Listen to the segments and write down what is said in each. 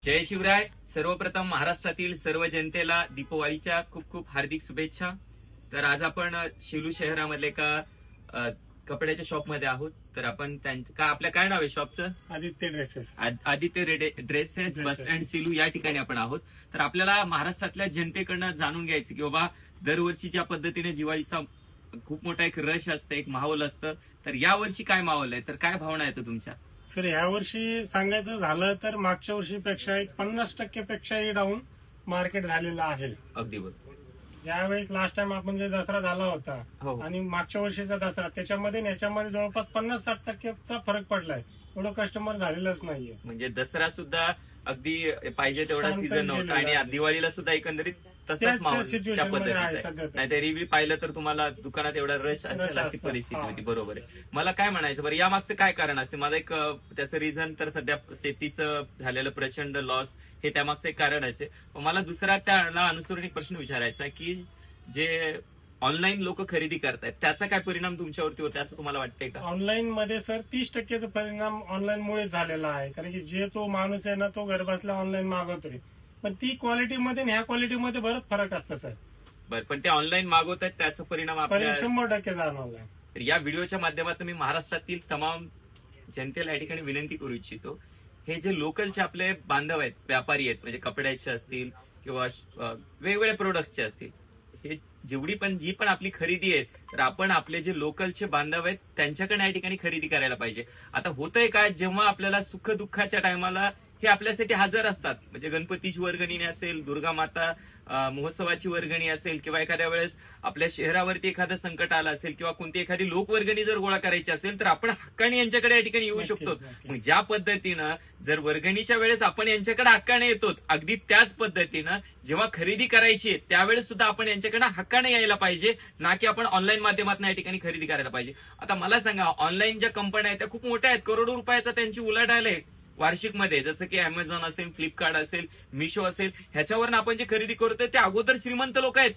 जय शिवराय. सर्वप्रथम महाराष्ट्रातील सर्व जनतेला दीपावलीच्या खूप खूप हार्दिक शुभेच्छा. तर आज आपण शेलू शहरामधले एका कपड्याच्या शॉपमध्ये आहोत. तर आपण आपल्या काय नाव आहे शॉपचं? Aditya dresses. Aditya dresses bus stand Shelu या ठिकाणी आपण आहोत. तर आपल्याला महाराष्ट्रातल्या जनतेकडनं जाणून घ्यायचं की बाबा दरवर्षी ज्या पद्धतीने दिवाळीचा खूप मोठा एक रश असतं, एक माहोल असतं, तर यावर्षी काय माहोल आहे, तर काय भावना येतो तुमच्या? सर यावर्षी सांगायचं झालं तर मागच्या वर्षीपेक्षा एक 50% पेक्षाही डाऊन मार्केट झालेलं आहे. अगदी बरोबर. ज्यावेळेस लास्ट टाइम आपण जे दसरा झाला होता हो. आणि मागच्या वर्षीचा दसरा त्याच्यामध्ये आणि याच्यामध्ये जवळपास 50-60% फरक पडलाय. एवढं कस्टमर झालेलंच नाहीये. म्हणजे दसरा सुद्धा अगदी पाहिजे तेवढा शांत सीझन नव्हता आणि गेलेला. दिवाळीला सुद्धा एकंदरीत तसाच त्याच माहोल त्या situation मध्ये आहे पद्धतीचा सध्या तर. नाही तर रिव्ह्यू पाहिलं तर तुम्हाला दुकानात एवढा रश असेल अशी असतं. परिस्थिती हा. होती. बरोबर आहे. मला काय म्हणायचं बरं, या मागचं काय कारण असेल? माझं एक त्याचं रिझन तर सध्या शेतीचं झालेलं प्रचंड लॉस हे त्यामागचं एक कारण असेल. पण मला दुसरा त्याला अनुसरून एक प्रश्न विचारायचा की जे ऑनलाईन लोक खरेदी करतायत त्याचा काय परिणाम तुमच्यावरती होते असं तुम्हाला वाटतंय का? ऑनलाईन मध्ये सर 30%चा परिणाम ऑनलाईन मुळे झालेला आहे. कारण की जे तो माणूस आहे ना तो घर बसल्या ऑनलाईन मागवतोय, पण ती क्वालिटीमध्ये आणि ह्या क्वालिटीमध्ये बरंच फरक असतं सर. बरं, पण ते ऑनलाईन मागवतात त्याचा परिणाम आपल्या 100% जाणवलाय. तर या व्हिडिओच्या माध्यमातून मी महाराष्ट्रातील तमाम जनतेला या ठिकाणी विनंती करू इच्छितो, हे जे लोकलचे आपले बांधव आहेत, व्यापारी आहेत, म्हणजे कपड्याचे असतील किंवा वेगवेगळ्या प्रोडक्टचे असतील, हे जी पण आपली खरेदी आहे तर आपण आपले जे लोकलचे बांधव आहेत त्यांच्याकडे या ठिकाणी खरेदी करायला पाहिजे. आता होतंय काय, जेव्हा आपल्याला सुख दुःखाच्या टायमाला हे आपल्यासाठी हजर असतात, म्हणजे गणपतीची वर्गणी असेल, दुर्गा माता महोत्सवाची वर्गणी असेल, किंवा एखाद्या वेळेस आपल्या शहरावरती एखादं संकट आलं असेल किंवा कोणती एखादी लोकवर्गणी जर गोळा करायची असेल तर आपण हक्काने यांच्याकडे या ठिकाणी येऊ शकतो. मग ज्या पद्धतीनं जर वर्गणीच्या वेळेस आपण यांच्याकडे हक्काने येतो, अगदी त्याच पद्धतीनं जेव्हा खरेदी करायची आहे त्यावेळेस सुद्धा आपण यांच्याकडे हक्काने यायला पाहिजे, ना की आपण ऑनलाईन माध्यमातून या ठिकाणी खरेदी करायला पाहिजे. आता मला सांगा, ऑनलाईन ज्या कंपन्या आहेत त्या खूप मोठ्या आहेत, करोडो रुपयाचा त्यांची उलाढाल आहे वार्षिकमध्ये, जसं की अमेझॉन असेल, फ्लिपकार्ट असेल, मिशो असेल, ह्याच्यावरून आपण जे खरेदी करतोय ते अगोदर श्रीमंत लोक आहेत.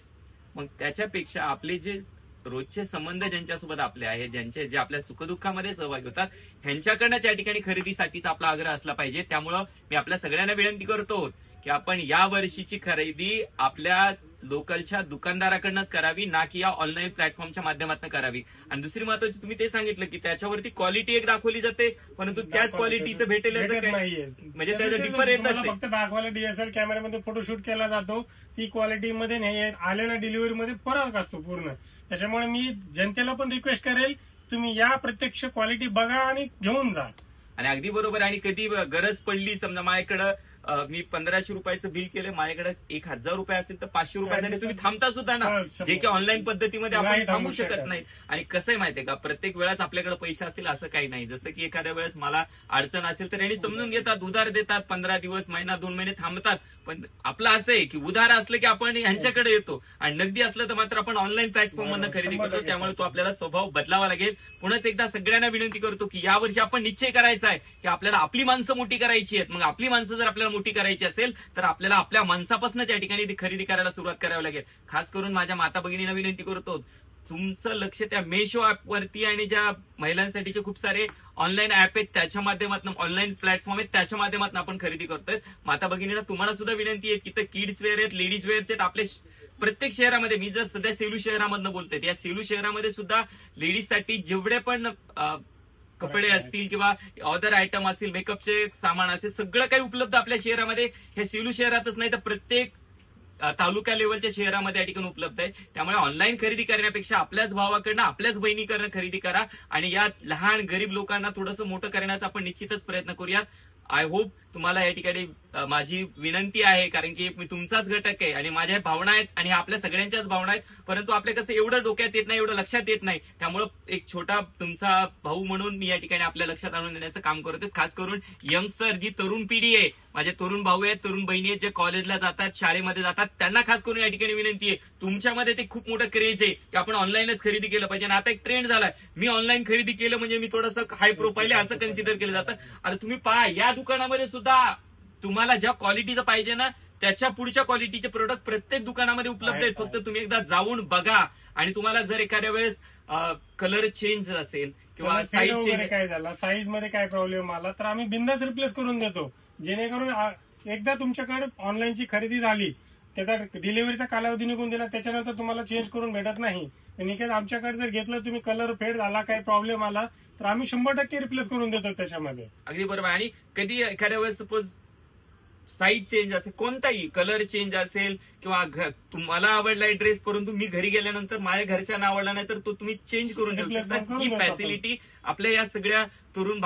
मग त्याच्यापेक्षा आपले जे रोजचे संबंध ज्यांच्यासोबत आपले आहेत, जे आपल्या सुखदुःखामध्ये सहभागी होतात, ह्यांच्याकडनं त्या ठिकाणी खरेदीसाठीचा आपला आग्रह असला पाहिजे. त्यामुळं मी आपल्या सगळ्यांना विनंती करतो की आपण या वर्षीची खरेदी आपल्या लोकलच्या दुकानदाराकडनंच करावी, ना की या ऑनलाईन प्लॅटफॉर्मच्या माध्यमातून करावी. आणि दुसरी महत्वाची, तुम्ही ते सांगितलं की त्याच्यावरती क्वालिटी एक दाखवली जाते, परंतु त्याच क्वालिटीचं भेटेल याचं नाहीये. म्हणजे त्याचा डिफरन्स फक्त दाखवायला DSL कॅमेऱ्यामध्ये फोटोशूट केला जातो, ती क्वालिटीमध्ये नाही, आलेल्या डिलिव्हरीमध्ये फरक असतो पूर्ण. त्याच्यामुळे मी जनतेला पण रिक्वेस्ट करेल, तुम्ही या प्रत्यक्ष क्वालिटी बघा आणि घेऊन जा. आणि अगदी बरोबर. आणि कधी गरज पडली, समजा माझ्याकडं मी 1500 रुपयाचं बिल केलं, माझ्याकडे 1000 रुपये असेल तर 500 रुपयासाठी तुम्ही थांबता सुद्धा ना, जे की ऑनलाईन पद्धतीमध्ये आपण थांबू शकत नाही. आणि कसं आहे माहितीये का, प्रत्येक वेळाच आपल्याकडे पैसे असतील असं काही नाही. जसं की एखाद्या वेळेस मला अडचण असेल तर यांनी समजून घेतात, उधार देतात, 15 दिवस, महिना, 2 महिने थांबतात. पण आपलं असं आहे की उधार असलं की आपण यांच्याकडे येतो आणि नगदी असलं तर मात्र आपण ऑनलाईन प्लॅटफॉर्म मधून खरेदी करतो. त्यामुळे तो आपल्याला स्वभाव बदलावा लागेल. पुन्हा एकदा सगळ्यांना विनंती करतो की यावर्षी आपण निश्चय करायचा आहे की आपल्याला आपली माणसं मोठी करायची आहेत. मग आपली माणसं जर आपल्याला मोठी करायची असेल तर आपल्याला आपल्या माणसापासून त्या ठिकाणी ती खरेदी करायला सुरुवात करावी लागेल. खास करून माझ्या माता भगिनींना विनंती करतो, तुमचं लक्ष त्या मेशो ऍपवरती आणि ज्या महिलांसाठीचे खूप सारे ऑनलाईन ऍप आहेत त्याच्या माध्यमातून, ऑनलाईन प्लॅटफॉर्म आहेत त्याच्या माध्यमातून आपण खरेदी करतोय. माता भगिनींना तुम्हाला सुद्धा विनंती आहे की तर किड्स वेअर आहेत, लेडीज वेअर्स आहेत आपले प्रत्येक शहरामध्ये. मी जर सध्या सेलू शहरामधनं बोलतोय, या सेलू शहरामध्ये सुद्धा लेडीजसाठी जेवढे पण कपडे असतील किंवा अदर आयटम असतील, मेकअपचे सामान असेल, सगळं काही उपलब्ध आपल्या शहरामध्ये, हे सेलू शहरातच नाही तर प्रत्येक तालुका लेवलच्या शहरामध्ये या ठिकाणी उपलब्ध आहे. त्यामुळे ऑनलाईन खरेदी करण्यापेक्षा आपल्याच भावाकडनं, आपल्याच बहिणीकडनं खरेदी करा आणि या लहान गरीब लोकांना थोडंसं मोठं करण्याचा आपण निश्चितच प्रयत्न करूयात. आय होप तुम्हाला या ठिकाणी माझी विनंती आहे, कारण की मी तुमचाच घटक आहे आणि माझ्या भावना आहेत आणि आपल्या सगळ्यांच्याच भावना आहेत, परंतु आपल्या कसं एवढं डोक्यात येत नाही, एवढं लक्षात येत नाही. त्यामुळं एक छोटा तुमचा भाऊ म्हणून मी या ठिकाणी आपल्या लक्षात आणून देण्याचं काम करतो. खास करून यंगस्टर, जी तरुण पिढी आहे, माझे तरुण भाऊ आहेत, तरुण बहिणी आहेत, जे कॉलेजला जातात, शाळेमध्ये जातात, त्यांना खास करून या ठिकाणी विनंती आहे, तुमच्यामध्ये ते खूप मोठं क्रेज आहे की आपण ऑनलाईनच खरेदी केलं पाहिजे. आणि आता एक ट्रेंड झालाय, मी ऑनलाईन खरेदी केलं म्हणजे मी थोडंसं हाय प्रोफाईल आहे असं कन्सिडर केलं जातं. आता तुम्ही पहा, या दुकानामध्ये सुद्धा तुम्हाला ज्या क्वालिटीचं पाहिजे ना त्याच्या पुढच्या क्वालिटीचे प्रोडक्ट प्रत्येक दुकानामध्ये उपलब्ध आहेत. फक्त तुम्ही एकदा जाऊन बघा. आणि तुम्हाला जर एखाद्या वेळेस कलर चेंज असेल किंवा साईज चेंज, काय झाला, साईज मध्ये काय प्रॉब्लेम आला तर आम्ही बिंदास रिप्लेस करून देतो, जेणेकरून एकदा तुमच्याकडे ऑनलाईनची खरेदी झाली, त्याचा डिलिव्हरीचा कालावधी निघून दिला, त्याच्यानंतर तुम्हाला चेंज करून भेटत नाही. निकेत आमच्याकडे जर घेतलं तुम्ही, कलर फेड झाला, काही प्रॉब्लेम आला तर आम्ही 100% रिप्लेस करून देतो त्याच्यामध्ये. अगदी बरोबर. आणि कधी एखाद्या वेळेस सपोज साईज चेंज असेल, कोणताही कलर चेंज असेल किंवा तुम्हाला आवडलाय ड्रेस परंतु मी घरी गेल्यानंतर माझ्या घरच्यांना आवडला नाही तर तो तुम्ही चेंज करून देऊ शकता. ही फॅसिलिटी आपल्या या सगळ्या तरुण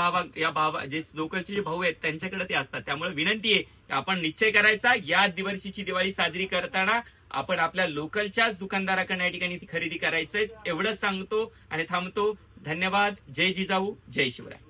जे लोकलचे जे भाऊ आहेत त्यांच्याकडे ते असतात. त्यामुळे विनंती आहे आपण निश्चय करायचा, या वर्षीची दिवाळी साजरी करताना आपण आपल्या लोकलच्याच दुकानदाराकडे या ठिकाणी ती खरेदी करायचंच. एवढंच सांगतो आणि थांबतो. धन्यवाद. जय जिजाऊ, जय शिवराय.